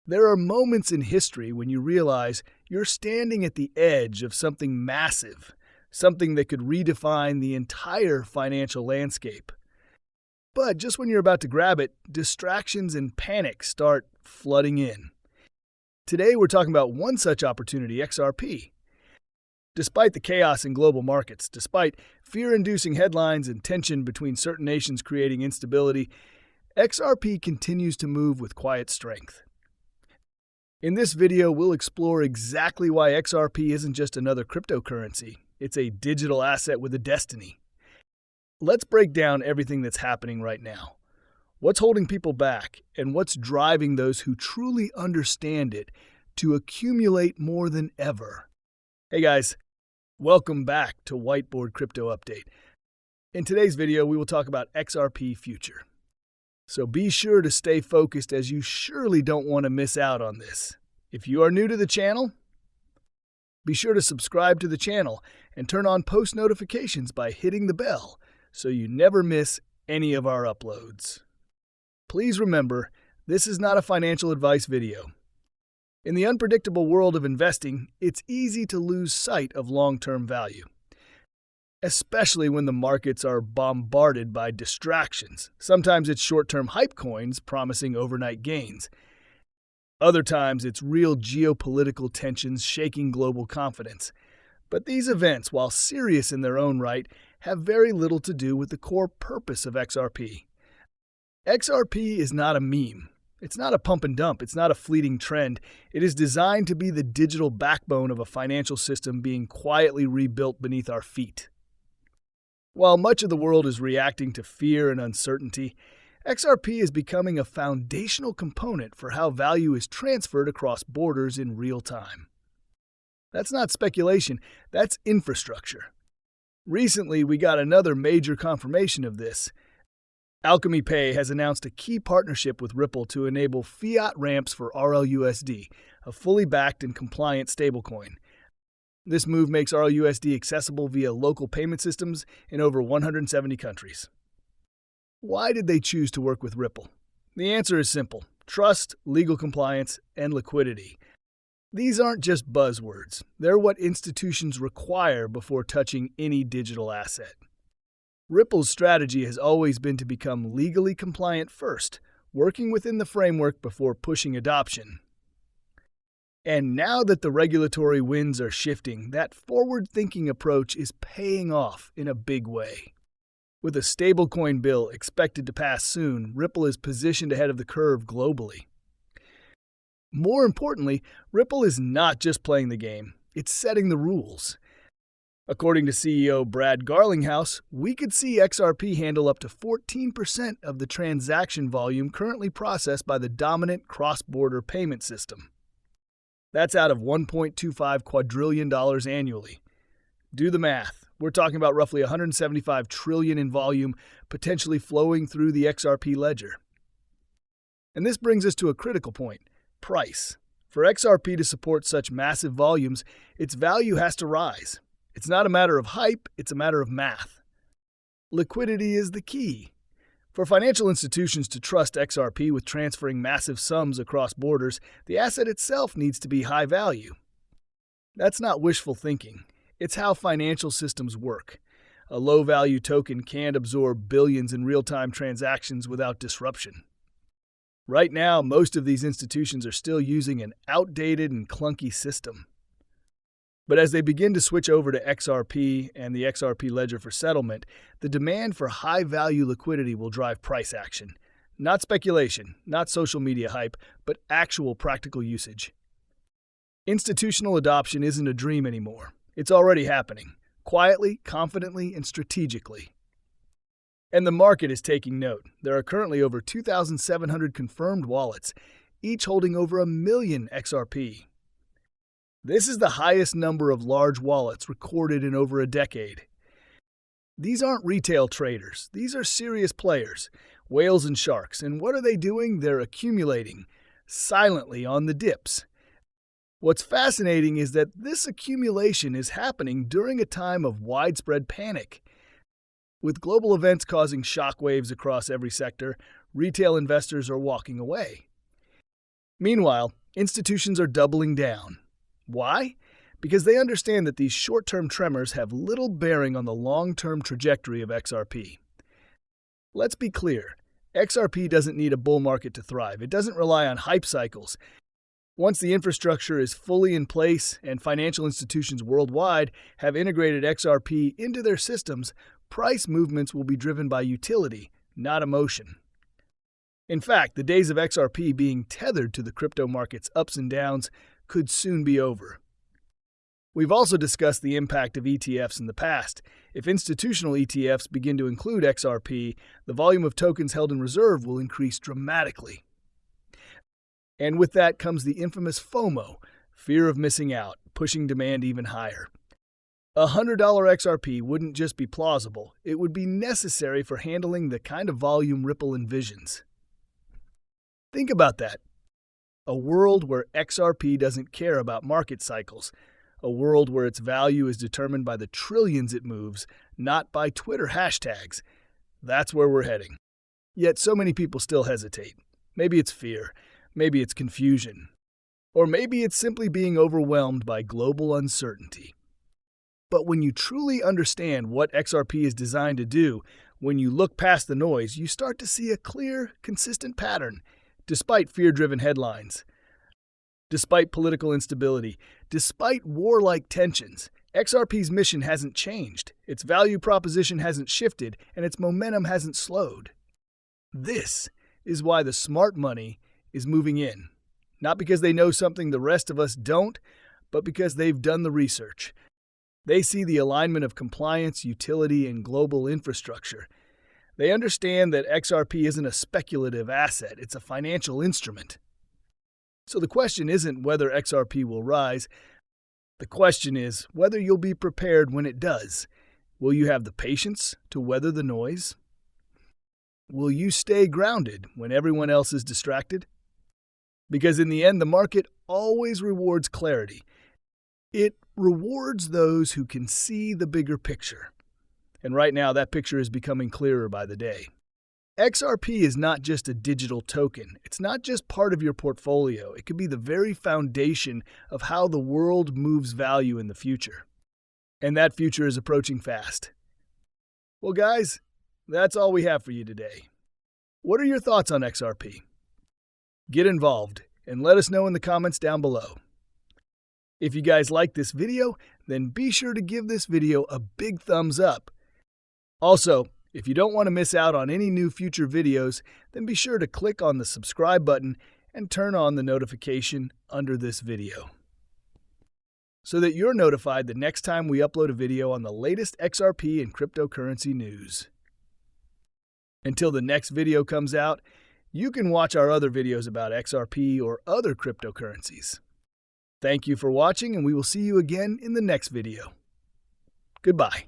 There are moments in history when you realize you're standing at the edge of something massive, something that could redefine the entire financial landscape. But just when you're about to grab it, distractions and panic start flooding in. Today we're talking about one such opportunity, XRP. Despite the chaos in global markets, despite fear-inducing headlines and tension between certain nations creating instability, XRP continues to move with quiet strength. In this video, we'll explore exactly why XRP isn't just another cryptocurrency. It's a digital asset with a destiny. Let's break down everything that's happening right now. What's holding people back, and what's driving those who truly understand it to accumulate more than ever? Hey guys, welcome back to Whiteboard Crypto Update. In today's video, we will talk about XRP future. So be sure to stay focused, as you surely don't want to miss out on this. If you are new to the channel, be sure to subscribe to the channel and turn on post notifications by hitting the bell so you never miss any of our uploads. Please remember, this is not a financial advice video. In the unpredictable world of investing, it's easy to lose sight of long-term value, especially when the markets are bombarded by distractions. Sometimes it's short-term hype coins promising overnight gains. Other times it's real geopolitical tensions shaking global confidence. But these events, while serious in their own right, have very little to do with the core purpose of XRP. XRP is not a meme. It's not a pump and dump. It's not a fleeting trend. It is designed to be the digital backbone of a financial system being quietly rebuilt beneath our feet. While much of the world is reacting to fear and uncertainty, XRP is becoming a foundational component for how value is transferred across borders in real time. That's not speculation, that's infrastructure. Recently, we got another major confirmation of this. Alchemy Pay has announced a key partnership with Ripple to enable fiat ramps for RLUSD, a fully backed and compliant stablecoin. This move makes RLUSD accessible via local payment systems in over 170 countries. Why did they choose to work with Ripple? The answer is simple: trust, legal compliance, and liquidity. These aren't just buzzwords. They're what institutions require before touching any digital asset. Ripple's strategy has always been to become legally compliant first, working within the framework before pushing adoption. And now that the regulatory winds are shifting, that forward-thinking approach is paying off in a big way. With a stablecoin bill expected to pass soon, Ripple is positioned ahead of the curve globally. More importantly, Ripple is not just playing the game, it's setting the rules. According to CEO Brad Garlinhouse, we could see XRP handle up to 14% of the transaction volume currently processed by the dominant cross-border payment system. That's out of $1.25 quadrillion annually. Do the math. We're talking about roughly $175 trillion in volume potentially flowing through the XRP ledger. And this brings us to a critical point: price. For XRP to support such massive volumes, its value has to rise. It's not a matter of hype, it's a matter of math. Liquidity is the key. For financial institutions to trust XRP with transferring massive sums across borders, the asset itself needs to be high value. That's not wishful thinking. It's how financial systems work. A low-value token can't absorb billions in real-time transactions without disruption. Right now, most of these institutions are still using an outdated and clunky system. But as they begin to switch over to XRP and the XRP ledger for settlement, the demand for high-value liquidity will drive price action. Not speculation, not social media hype, but actual practical usage. Institutional adoption isn't a dream anymore. It's already happening, quietly, confidently, and strategically. And the market is taking note. There are currently over 2,700 confirmed wallets, each holding over 1 million XRP. This is the highest number of large wallets recorded in over a decade. These aren't retail traders. These are serious players, whales and sharks. And what are they doing? They're accumulating, silently on the dips. What's fascinating is that this accumulation is happening during a time of widespread panic. With global events causing shockwaves across every sector, retail investors are walking away. Meanwhile, institutions are doubling down. Why? Because they understand that these short-term tremors have little bearing on the long-term trajectory of XRP. Let's be clear, XRP doesn't need a bull market to thrive. It doesn't rely on hype cycles. Once the infrastructure is fully in place and financial institutions worldwide have integrated XRP into their systems, price movements will be driven by utility, not emotion. In fact, the days of XRP being tethered to the crypto market's ups and downs could soon be over. We've also discussed the impact of ETFs in the past. If institutional ETFs begin to include XRP, the volume of tokens held in reserve will increase dramatically. And with that comes the infamous FOMO, fear of missing out, pushing demand even higher. A $100 XRP wouldn't just be plausible, it would be necessary for handling the kind of volume Ripple envisions. Think about that. A world where XRP doesn't care about market cycles. A world where its value is determined by the trillions it moves, not by Twitter hashtags. That's where we're heading. Yet so many people still hesitate. Maybe it's fear. Maybe it's confusion. Or maybe it's simply being overwhelmed by global uncertainty. But when you truly understand what XRP is designed to do, when you look past the noise, you start to see a clear, consistent pattern. Despite fear-driven headlines, despite political instability, despite war-like tensions, XRP's mission hasn't changed, its value proposition hasn't shifted, and its momentum hasn't slowed. This is why the smart money is moving in. Not because they know something the rest of us don't, but because they've done the research. They see the alignment of compliance, utility, and global infrastructure. They understand that XRP isn't a speculative asset, it's a financial instrument. So the question isn't whether XRP will rise. The question is whether you'll be prepared when it does. Will you have the patience to weather the noise? Will you stay grounded when everyone else is distracted? Because in the end, the market always rewards clarity. It rewards those who can see the bigger picture. And right now, that picture is becoming clearer by the day. XRP is not just a digital token. It's not just part of your portfolio. It could be the very foundation of how the world moves value in the future. And that future is approaching fast. Well, guys, that's all we have for you today. What are your thoughts on XRP? Get involved and let us know in the comments down below. If you guys like this video, then be sure to give this video a big thumbs up. Also, if you don't want to miss out on any new future videos, then be sure to click on the subscribe button and turn on the notification under this video, so that you're notified the next time we upload a video on the latest XRP and cryptocurrency news. Until the next video comes out, you can watch our other videos about XRP or other cryptocurrencies. Thank you for watching, and we will see you again in the next video. Goodbye.